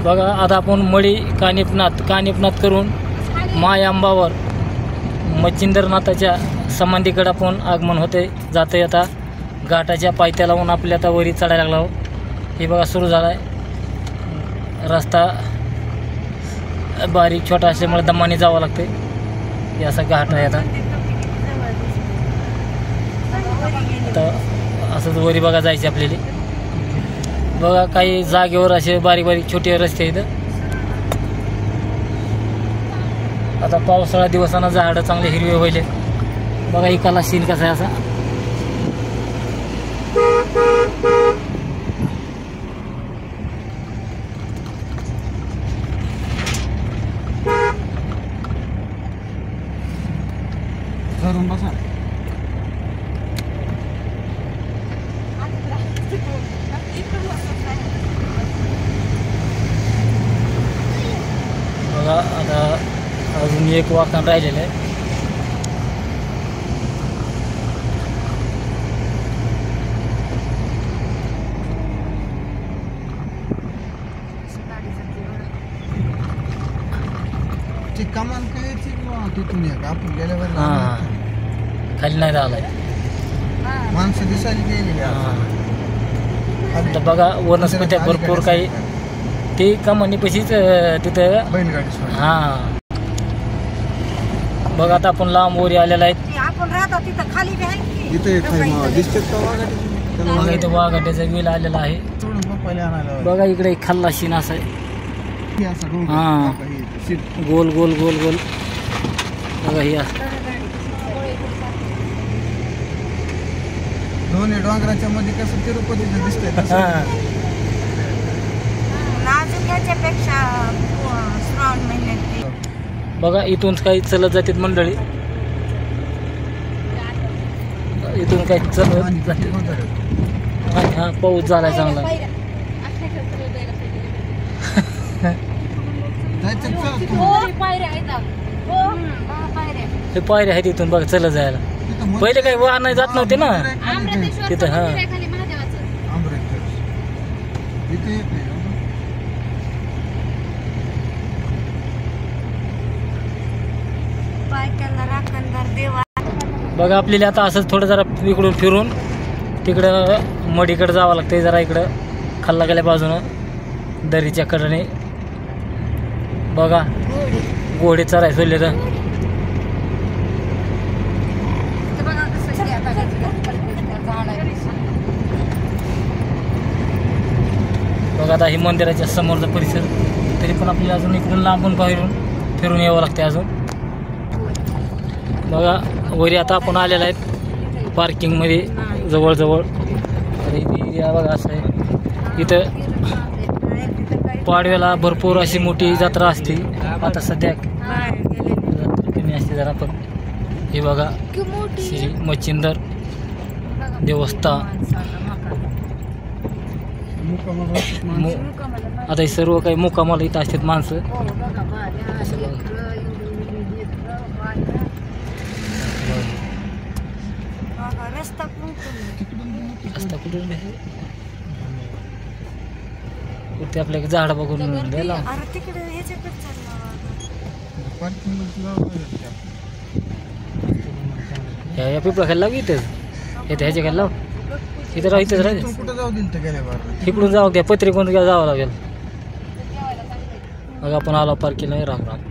बघा आता आपण मळी कानिपनाथ करून मायांबावर मच्छिंद्रनाथाच्या समाधीकडे आपण आगमन होते जाते। आता घाटाच्या पायथ्या लावून आपल्या आता वरी चढायला लागलो। हे बघा सुरू झाला आहे रस्ता, बारीक छोटा असल्यामुळे दमाने जावं लागते। हे असा घाट आहे। आता असंच वरी बघा जायचे आपल्याला। बघा काही जागेवर असे बारीक बारीक छोटे रस्ते आहेत। आता पावसाळा दिवसानं झाडं चांगले हिरवे व्हायले। बघा इकाला सीन कसा आहे असा। बसा बघा आता अजून एक वाहन राहिलेलं आहे। ती कमान कायची तिथून एक आपण गेल्यावर खाली नाही राहिलाय माणसं दिसायला गेलेली आता बघा वनस्पत्या भरपूर काही ते कमानी पशीच तिथं बैलगाडी हां। बघा आता आपण लांब वरी आलेला आहे। आपण राहतो तिथं खाली बी आहे की इथे दिसते का वाघाटी बघा इथं वाघाट्याचा वेल आलेला आहे। सोडून पप्पाला आणायला बघा इकडे एक खाल्ला शीन असा आहे। हां गोल गोल गोल गोल बघा ही दोन्ही डोंगराच्या मध्ये कसं तिरुपतीचं दिसतंय तसं। पेक्षा श्रावण महिन्यात बघा इथून काही चलत जातात मंडळी, इथून काही चलत जाते। हा पाऊस झालाय चांगला। हे पायऱ्या आहेत इथून बघा चलत जायला। पहिले काही वाहन जात नव्हते ना तिथं। हा बघा आपल्याला आता असंच थोडं जरा इकडून फिरून तिकडं मडीकडे जावं लागतंय। जरा इकडं खाल्ला गेल्या बाजूनं दरीच्या कडेने बघा घोडे चराय सोडले तर बघा। आता ही मंदिराच्या समोरचा परिसर, तरी पण आपल्याला अजून इकडून लांबून फिरून यावं लागते अजून। बघा वरी आता आपण आलेला आहे पार्किंगमध्ये जवळजवळ। तर इथे एरिया बघा असं आहे। इथं पाडव्याला भरपूर अशी मोठी जत्रा असते। आता सध्या कमी असते जरा, पण हे बघा श्री मच्छिंद्र देवस्थान। आता हे सर्व काही मुक्कामाला इथं असतात माणसं। रस्ता कुठून ते आपल्या झाड बघून द्यायला या पिपळा खायला लाव इथं येते ह्याच्या खायला लाव इथं राह इथंच राहायचं। कुठं जाऊ दिल तर गेल्या इकडून जाऊ द्या पत्रिकोण जावं लागेल। मग आपण आलो पार्किंगला राम राम।